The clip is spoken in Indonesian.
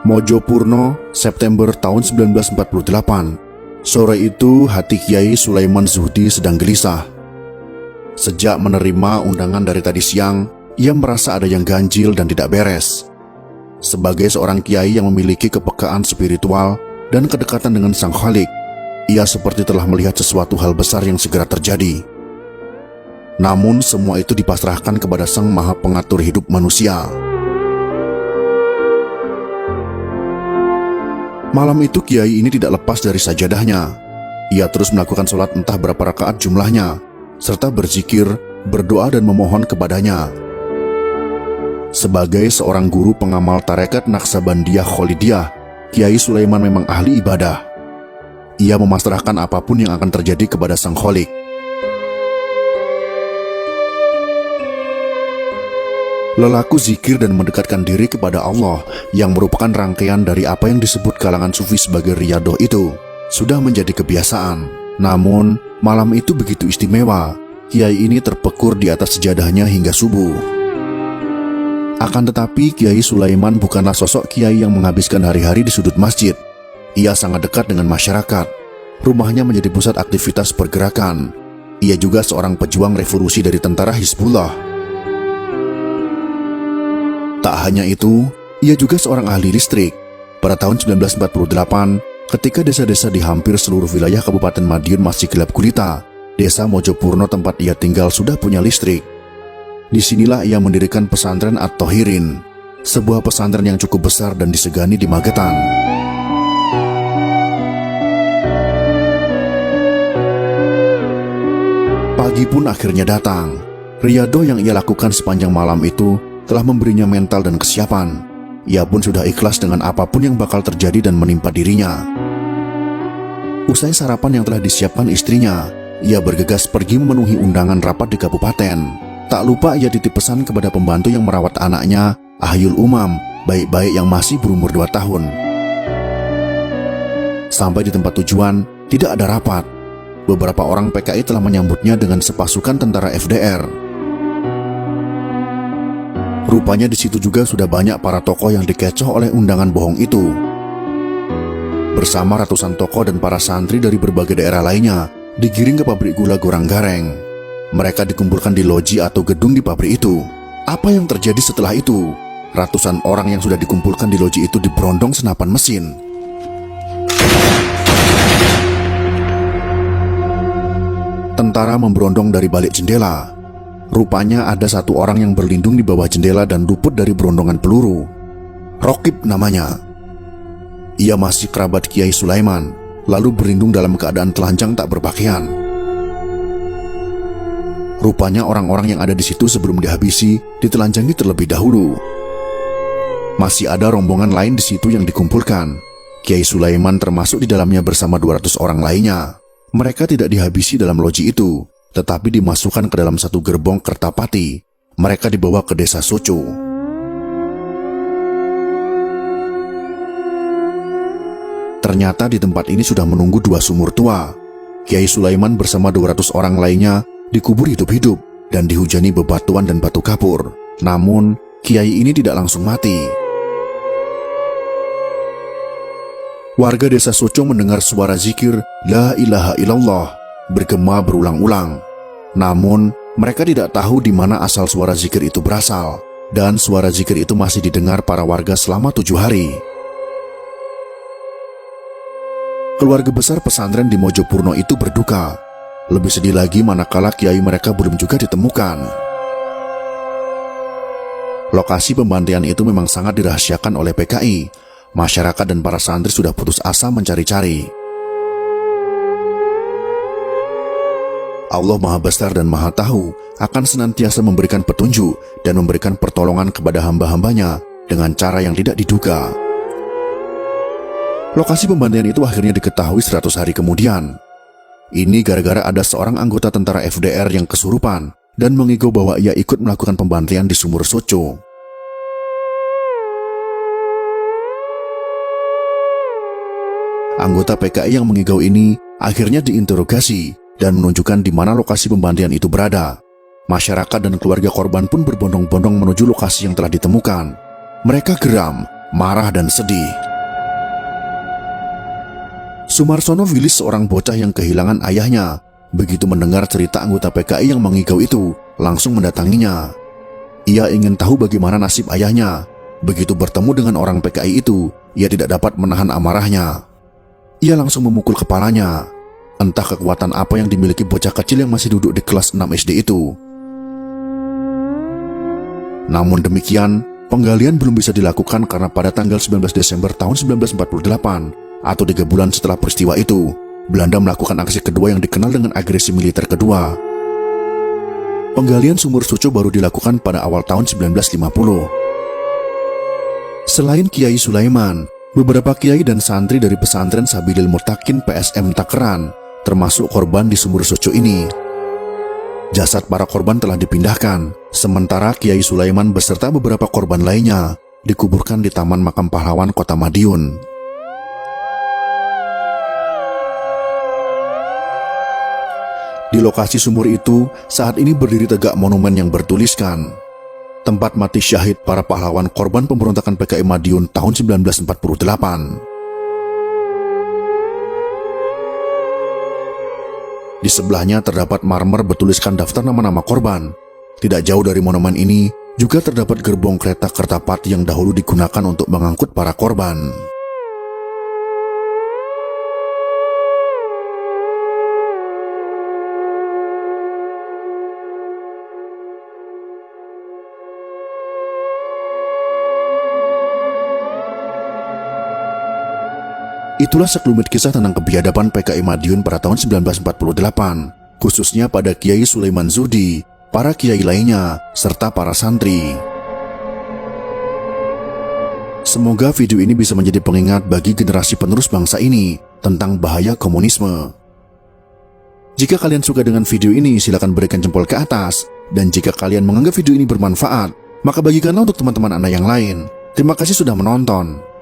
Mojopurno, September tahun 1948. Sore itu hati Kiai Sulaiman Zuhdi sedang gelisah. Sejak menerima undangan dari tadi siang, ia merasa ada yang ganjil dan tidak beres. Sebagai seorang kiai yang memiliki kepekaan spiritual dan kedekatan dengan Sang Khalik, ia seperti telah melihat sesuatu hal besar yang segera terjadi. Namun semua itu dipasrahkan kepada Sang Maha Pengatur hidup manusia. Malam itu kiai ini tidak lepas dari sajadahnya. Ia terus melakukan sholat entah berapa rakaat jumlahnya, serta berzikir, berdoa dan memohon kepadanya. Sebagai seorang guru pengamal tarekat Naqsabandiyah Kholidiyah, Kiai Sulaiman memang ahli ibadah. Ia memasrahkan apapun yang akan terjadi kepada Sang Khalik. Lelaku zikir dan mendekatkan diri kepada Allah yang merupakan rangkaian dari apa yang disebut kalangan sufi sebagai riyadoh itu sudah menjadi kebiasaan. Namun, malam itu begitu istimewa. Kiai ini terpekur di atas sejadahnya hingga subuh. Akan tetapi, Kiai Sulaiman bukanlah sosok kiai yang menghabiskan hari-hari di sudut masjid. Ia sangat dekat dengan masyarakat. Rumahnya menjadi pusat aktivitas pergerakan. Ia juga seorang pejuang revolusi dari tentara Hizbullah. Tak hanya itu, ia juga seorang ahli listrik. Pada tahun 1948, ketika desa-desa di hampir seluruh wilayah Kabupaten Madiun masih gelap gulita, desa Mojopurno tempat ia tinggal sudah punya listrik. Disinilah ia mendirikan pesantren At-Thohirin, sebuah pesantren yang cukup besar dan disegani di Magetan. Pagi pun akhirnya datang. Riyadoh yang ia lakukan sepanjang malam itu telah memberinya mental dan kesiapan. Ia pun sudah ikhlas dengan apapun yang bakal terjadi dan menimpa dirinya. Usai sarapan yang telah disiapkan istrinya, ia bergegas pergi memenuhi undangan rapat di kabupaten. Tak lupa ia titip pesan kepada pembantu yang merawat anaknya, Ahyul Umam, baik-baik yang masih berumur 2 tahun. Sampai di tempat tujuan, tidak ada rapat. Beberapa orang PKI telah menyambutnya dengan sepasukan tentara FDR. Rupanya di situ juga sudah banyak para tokoh yang dikecoh oleh undangan bohong itu. Bersama ratusan tokoh dan para santri dari berbagai daerah lainnya, digiring ke pabrik gula Goranggareng. Mereka dikumpulkan di loji atau gedung di pabrik itu. Apa yang terjadi setelah itu? Ratusan orang yang sudah dikumpulkan di loji itu diberondong senapan mesin. Tentara memberondong dari balik jendela. Rupanya ada satu orang yang berlindung di bawah jendela dan luput dari berondongan peluru. Rokib namanya. Ia masih kerabat Kiai Sulaiman, lalu berlindung dalam keadaan telanjang tak berpakaian. Rupanya orang-orang yang ada di situ sebelum dihabisi ditelanjangi terlebih dahulu. Masih ada rombongan lain di situ yang dikumpulkan. Kiai Sulaiman termasuk di dalamnya bersama 200 orang lainnya. Mereka tidak dihabisi dalam loji itu, tetapi dimasukkan ke dalam satu gerbong Kertapati. Mereka dibawa ke desa Soco. Ternyata di tempat ini sudah menunggu 2 sumur tua. Kiai Sulaiman bersama 200 orang lainnya dikubur hidup-hidup dan dihujani bebatuan dan batu kapur. Namun, kiai ini tidak langsung mati. Warga desa Soco mendengar suara zikir La ilaha illallah bergema berulang-ulang. Namun, mereka tidak tahu di mana asal suara zikir itu berasal, dan suara zikir itu masih didengar para warga selama 7 hari. Keluarga besar pesantren di Mojopurno itu berduka. Lebih sedih lagi manakala kiai mereka belum juga ditemukan. Lokasi pembantaian itu memang sangat dirahasiakan oleh PKI. Masyarakat dan para santri sudah putus asa mencari-cari. Allah Maha Besar dan Maha Tahu akan senantiasa memberikan petunjuk dan memberikan pertolongan kepada hamba-hambanya dengan cara yang tidak diduga. Lokasi pembantaian itu akhirnya diketahui 100 hari kemudian. Ini gara-gara ada seorang anggota tentara FDR yang kesurupan dan mengigau bahwa ia ikut melakukan pembantaian di sumur Soco. Anggota PKI yang mengigau ini akhirnya diinterogasi dan menunjukkan di mana lokasi pembantaian itu berada. Masyarakat dan keluarga korban pun berbondong-bondong menuju lokasi yang telah ditemukan. Mereka geram marah dan sedih. Sumarsono Wilis, seorang bocah yang kehilangan ayahnya, begitu mendengar cerita anggota PKI yang mengigau itu, langsung mendatanginya. Ia ingin tahu bagaimana nasib ayahnya. Begitu bertemu dengan orang PKI itu, ia tidak dapat menahan amarahnya. Ia langsung memukul kepalanya. Entah kekuatan apa yang dimiliki bocah kecil yang masih duduk di kelas 6 SD itu. Namun demikian, penggalian belum bisa dilakukan karena pada tanggal 19 Desember tahun 1948, atau 3 bulan setelah peristiwa itu, Belanda melakukan aksi kedua yang dikenal dengan agresi militer kedua. Penggalian sumur Suco baru dilakukan pada awal tahun 1950. Selain Kiai Sulaiman, beberapa kiai dan santri dari pesantren Sabilil Mutakin PSM Takeran termasuk korban di sumur Suco ini. Jasad para korban telah dipindahkan, sementara Kiai Sulaiman beserta beberapa korban lainnya dikuburkan di Taman Makam Pahlawan Kota Madiun. Di lokasi sumur itu, saat ini berdiri tegak monumen yang bertuliskan, tempat mati syahid para pahlawan korban pemberontakan PKI Madiun tahun 1948. Di sebelahnya terdapat marmer bertuliskan daftar nama-nama korban. Tidak jauh dari monumen ini, juga terdapat gerbong kereta Kertapati yang dahulu digunakan untuk mengangkut para korban. Itulah sekelumit kisah tentang kebiadaban PKI Madiun pada tahun 1948, khususnya pada Kiai Sulaiman Zuhdi, para kiai lainnya, serta para santri. Semoga video ini bisa menjadi pengingat bagi generasi penerus bangsa ini tentang bahaya komunisme. Jika kalian suka dengan video ini, silakan berikan jempol ke atas. Dan jika kalian menganggap video ini bermanfaat, maka bagikanlah untuk teman-teman Anda yang lain. Terima kasih sudah menonton.